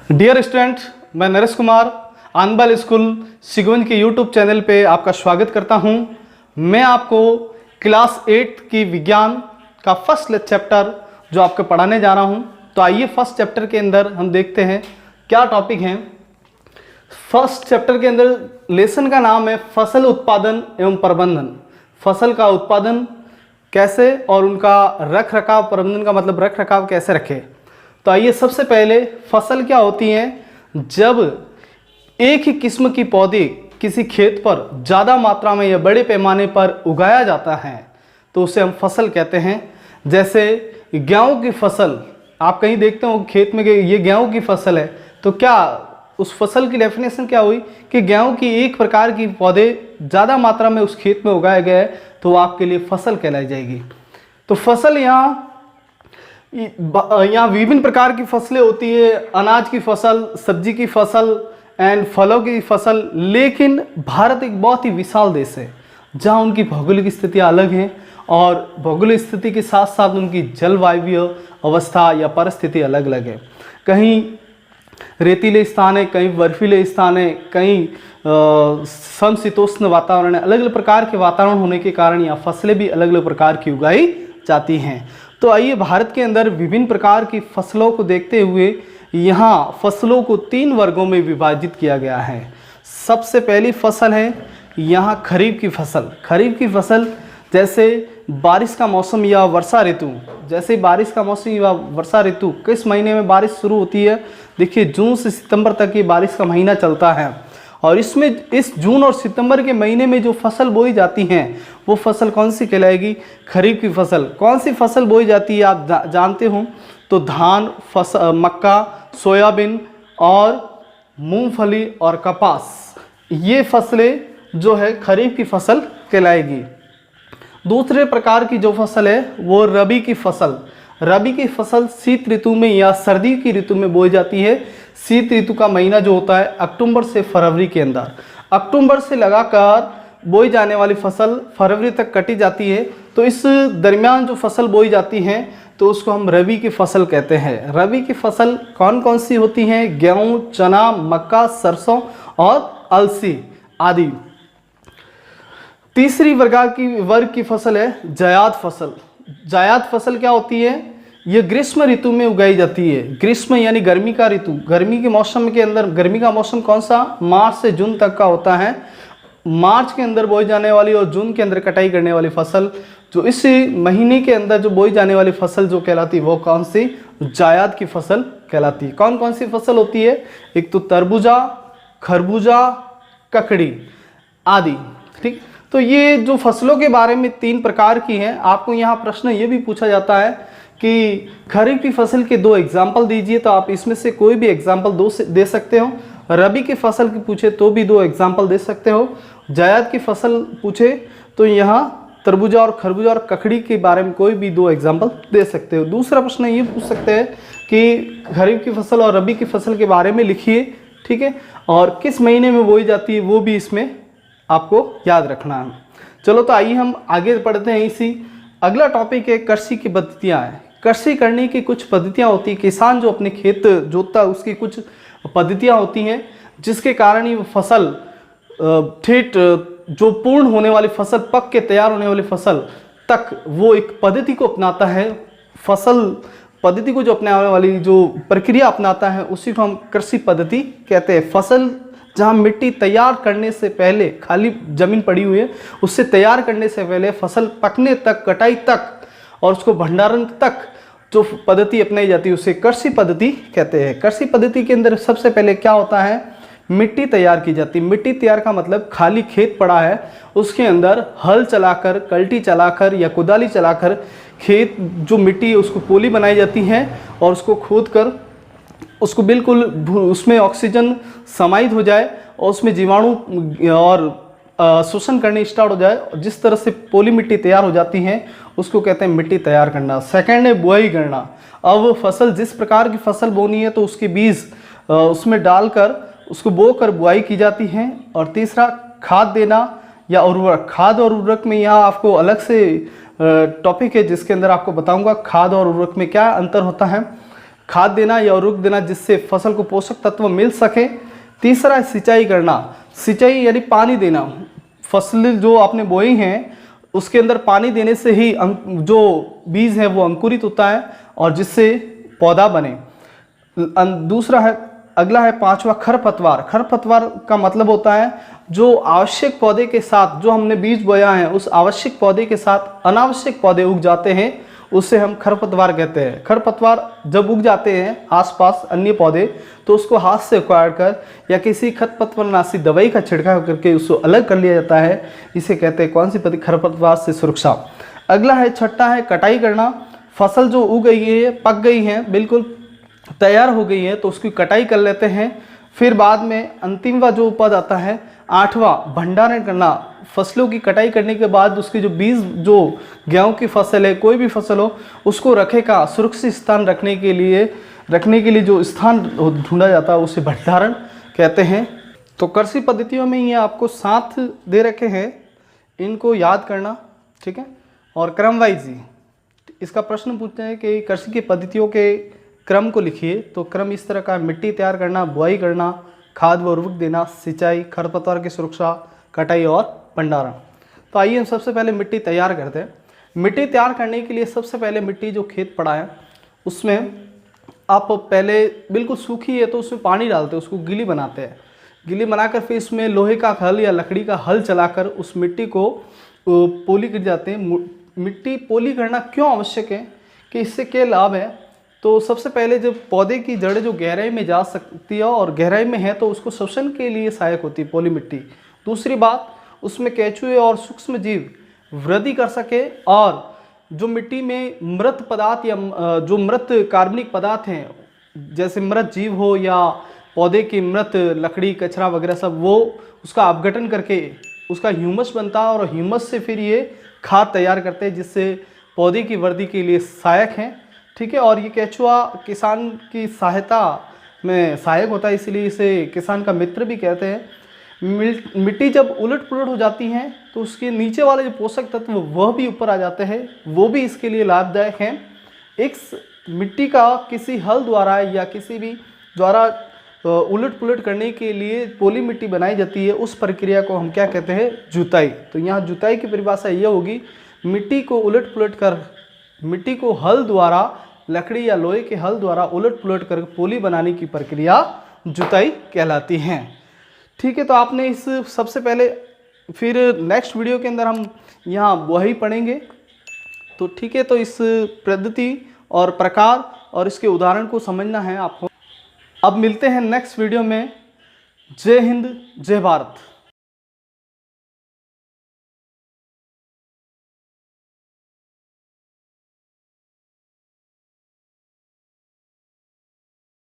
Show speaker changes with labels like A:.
A: Dear student, मैं Naresh Kumar आनबाल school सिगुंज के YouTube channel पे आपका स्वागत करता हूं। मैं आपको क्लास 8 की विज्ञान का फर्स्ट चैप्टर जो आपको पढ़ाने जा रहा हूं। तो आइए फर्स्ट चैप्टर के अंदर हम देखते हैं क्या टॉपिक हैं। फर्स्ट चैप्टर के अंदर लेसन का नाम है फसल उत्पादन एवं प्रबंधन। फसल का उत्पादन कैसे और उनका रख रखाव, प्रबंधन का मतलब रख रखाव कैसे रखें। तो आइए सबसे पहले फसल क्या होती हैं। जब एक ही किस्म की पौधे किसी खेत पर ज़्यादा मात्रा में या बड़े पैमाने पर उगाया जाता है तो उसे हम फसल कहते हैं। जैसे गेहूं की फसल, आप कहीं देखते हो खेत में कि ये गेहूं की फसल है, तो क्या उस फसल की डेफिनेशन क्या हुई कि गेहूं की एक प्रकार की पौधे ज़्यादा मात्रा में उस खेत में उगाया गया है तो वो आपके लिए फसल कहलाई जाएगी। तो फसल यहाँ विभिन्न प्रकार की फसलें होती है, अनाज की फसल, सब्जी की फसल एंड फलों की फसल। लेकिन भारत एक बहुत ही विशाल देश है जहाँ उनकी भौगोलिक स्थितियाँ अलग हैं और भौगोलिक स्थिति के साथ साथ उनकी जलवायु अवस्था या परिस्थिति अलग अलग है। कहीं रेतीले स्थान है, कहीं बर्फीले स्थान है, कहीं समशीतोष्ण वातावरण है। अलग अलग प्रकार के वातावरण होने के कारण यहाँ फसलें भी अलग अलग प्रकार की उगाई जाती हैं। तो आइए भारत के अंदर विभिन्न प्रकार की फसलों को देखते हुए यहाँ फसलों को 3 वर्गों में विभाजित किया गया है। सबसे पहली फसल है यहाँ खरीफ की फसल। खरीफ की फसल जैसे बारिश का मौसम या वर्षा ऋतु, जैसे बारिश का मौसम या वर्षा ऋतु किस महीने में बारिश शुरू होती है। देखिए जून से सितंबर तक ये बारिश का महीना चलता है और इसमें इस जून और सितंबर के महीने में जो फसल बोई जाती हैं वो फसल कौन सी कहलाएगी? खरीफ की फसल। कौन सी फसल बोई जाती है आप जानते हो तो धान, मक्का, सोयाबीन और मूंगफली और कपास, ये फसलें जो है खरीफ की फसल कहलाएगी। दूसरे प्रकार की जो फसल है वो रबी की फसल। रबी की फसल शीत ऋतु में या सर्दी की ऋतु में बोई जाती है। शीत ऋतु का महीना जो होता है अक्टूबर से फरवरी के अंदर, अक्टूबर से लगाकर बोई जाने वाली फसल फरवरी तक कटी जाती है। तो इस दरमियान जो फसल बोई जाती है तो उसको हम रबी की फसल कहते हैं। रबी की फसल कौन कौन सी होती हैं? गेहूँ, चना, मक्का, सरसों और अलसी आदि। तीसरी वर्ग की फसल है जायद फसल। जायद फसल क्या होती है? ये ग्रीष्म ऋतु में उगाई जाती है। ग्रीष्म यानी गर्मी का ऋतु, गर्मी के मौसम के अंदर, गर्मी का मौसम कौन सा? मार्च से जून तक का होता है। मार्च के अंदर बोई जाने वाली और जून के अंदर कटाई करने वाली फसल, जो इस महीने के अंदर जो बोई जाने वाली फसल जो कहलाती है वो कौन सी? जायद की फसल कहलाती है। कौन कौन सी फसल होती है? एक तो तरबूजा, खरबूजा, ककड़ी आदि। ठीक, तो ये जो फसलों के बारे में 3 प्रकार की हैं। आपको यहाँ प्रश्न ये भी पूछा जाता है कि खरीफ की फसल के 2 एग्जाम्पल दीजिए, तो आप इसमें से कोई भी एग्जाम्पल दे सकते हो। रबी की फसल की पूछे तो भी 2 एग्जाम्पल दे सकते हो। जायद की फसल पूछे तो यहाँ तरबूजा और खरबूजा और ककड़ी के बारे में कोई भी 2 एग्जाम्पल दे सकते हो। दूसरा प्रश्न ये पूछ सकते हैं कि खरीफ की फसल और रबी की फसल के बारे में लिखिए, ठीक है, और किस महीने में बोई जाती है वो भी इसमें आपको याद रखना है। चलो तो आइए हम आगे बढ़ते हैं। इसी अगला टॉपिक है कृषि की पद्धतियाँ हैं। कृषि करने की कुछ पद्धतियाँ होती है। किसान जो अपने खेत जोतता है उसकी कुछ पद्धतियाँ होती हैं जिसके कारण ही फसल ठेठ जो पूर्ण होने वाली फसल, पक के तैयार होने वाली फसल तक वो एक पद्धति को अपनाता है। फसल पद्धति को जो अपनाने वाली जो प्रक्रिया अपनाता है उसी को हम कृषि पद्धति कहते हैं। फसल जहाँ मिट्टी तैयार करने से पहले, खाली जमीन पड़ी हुई है, उससे तैयार करने से पहले फसल पकने तक, कटाई तक और उसको भंडारण तक जो पद्धति अपनाई जाती है उसे कृषि पद्धति कहते हैं। कृषि पद्धति के अंदर सबसे पहले क्या होता है? मिट्टी तैयार की जाती है। मिट्टी तैयार का मतलब खाली खेत पड़ा है, उसके अंदर हल चलाकर, कल्टी चलाकर या कुदाली चलाकर खेत जो मिट्टी है उसको पोली बनाई जाती है और उसको खोद कर उसको बिल्कुल उसमें ऑक्सीजन समाहित हो जाए और उसमें जीवाणु और शोषण करने स्टार्ट हो जाए। जिस तरह से पोली मिट्टी तैयार हो जाती है उसको कहते हैं मिट्टी तैयार करना। सेकंड है बुआई करना। अब फसल जिस प्रकार की फसल बोनी है तो उसके बीज उसमें डालकर उसको बोकर बुआई की जाती है। और तीसरा खाद देना या उर्वरक। खाद और उर्वरक में यहाँ आपको अलग से टॉपिक है जिसके अंदर आपको बताऊंगा खाद और उर्वरक में क्या अंतर होता है। खाद देना या उर्वरक देना जिससे फसल को पोषक तत्व मिल सके। तीसरा है सिंचाई करना, सिंचाई यानी पानी देना, फसल जो आपने बोई हैं उसके अंदर पानी देने से ही जो बीज है वो अंकुरित होता है और जिससे पौधा बने। दूसरा है, अगला है पांचवा खरपतवार। खरपतवार का मतलब होता है जो आवश्यक पौधे के साथ, जो हमने बीज बोया है उस आवश्यक पौधे के साथ अनावश्यक पौधे उग जाते हैं, उसे हम खरपतवार कहते हैं। खरपतवार जब उग जाते हैं आसपास अन्य पौधे, तो उसको हाथ से उखाड़ कर या किसी खरपतवारनाशी दवाई का छिड़काव करके उसको अलग कर लिया जाता है। इसे कहते हैं कौन सी पद्धति, खरपतवार से सुरक्षा। अगला है छठा है कटाई करना। फसल जो उग गई है, पक गई है, बिल्कुल तैयार हो गई है, तो उसकी कटाई कर लेते हैं। फिर बाद में अंतिमवा जो उपज आता है, आठवां भंडारण करना। फसलों की कटाई करने के बाद उसके जो बीज, जो गेहूं की फसल है, कोई भी फसल हो, उसको रखेगा सुरक्षित स्थान रखने के लिए जो स्थान ढूंढा जाता है उसे भंडारण कहते हैं। तो कृषि पद्धतियों में ये आपको 7 दे रखे हैं, इनको याद करना, ठीक है। और क्रम वाइज ही इसका प्रश्न पूछते हैं कि कृषि की पद्धतियों के क्रम को लिखिए। तो क्रम इस तरह का, मिट्टी तैयार करना, बुआई करना, खाद व उर्वरक देना, सिंचाई, खरपतवार की सुरक्षा, कटाई और भंडारण। तो आइए हम सबसे पहले मिट्टी तैयार करते हैं। मिट्टी तैयार करने के लिए सबसे पहले मिट्टी जो खेत पड़ा है उसमें आप पहले बिल्कुल सूखी है तो उसमें पानी डालते हैं, उसको गीली बनाते हैं। गीली बनाकर फिर इसमें लोहे का हल या लकड़ी का हल चलाकर उस मिट्टी को पोली कर जाते हैं। मिट्टी पोली करना क्यों आवश्यक है, कि इससे क्या लाभ है? तो सबसे पहले जब पौधे की जड़ें जो गहराई में जा सकती है और गहराई में है तो उसको श्वसन के लिए सहायक होती है पोली मिट्टी। दूसरी बात, उसमें केंचुए और सूक्ष्म जीव वृद्धि कर सके, और जो मिट्टी में मृत पदार्थ या जो मृत कार्बनिक पदार्थ हैं, जैसे मृत जीव हो या पौधे की मृत लकड़ी कचरा वगैरह सब, वो उसका अपघटन करके उसका ह्यूमस बनता है और ह्यूमस से फिर ये खाद तैयार करते हैं जिससे पौधे की वृद्धि के लिए सहायक हैं, ठीक है। और ये केंचुआ किसान की सहायता में सहायक होता है, इसलिए इसे किसान का मित्र भी कहते हैं। मिट्टी जब उलट पुलट हो जाती हैं तो उसके नीचे वाले जो पोषक तत्व वह भी ऊपर आ जाते हैं, वो भी इसके लिए लाभदायक हैं। एक मिट्टी का किसी हल द्वारा या किसी भी द्वारा उलट पुलट करने के लिए पोली मिट्टी बनाई जाती है, उस प्रक्रिया को हम क्या कहते हैं? जुताई। तो यहाँ जुताई की परिभाषा यह होगी, मिट्टी को उलट पुलट कर, मिट्टी को हल द्वारा, लकड़ी या लोहे के हल द्वारा उलट पुलट कर पोली बनाने की प्रक्रिया जुताई कहलाती है, ठीक है। तो आपने इस सबसे पहले, फिर नेक्स्ट वीडियो के अंदर हम यहाँ वही पढ़ेंगे, तो ठीक है। तो इस पद्धति और प्रकार और इसके उदाहरण को समझना है आपको। अब मिलते हैं नेक्स्ट वीडियो में। जय हिंद, जय भारत।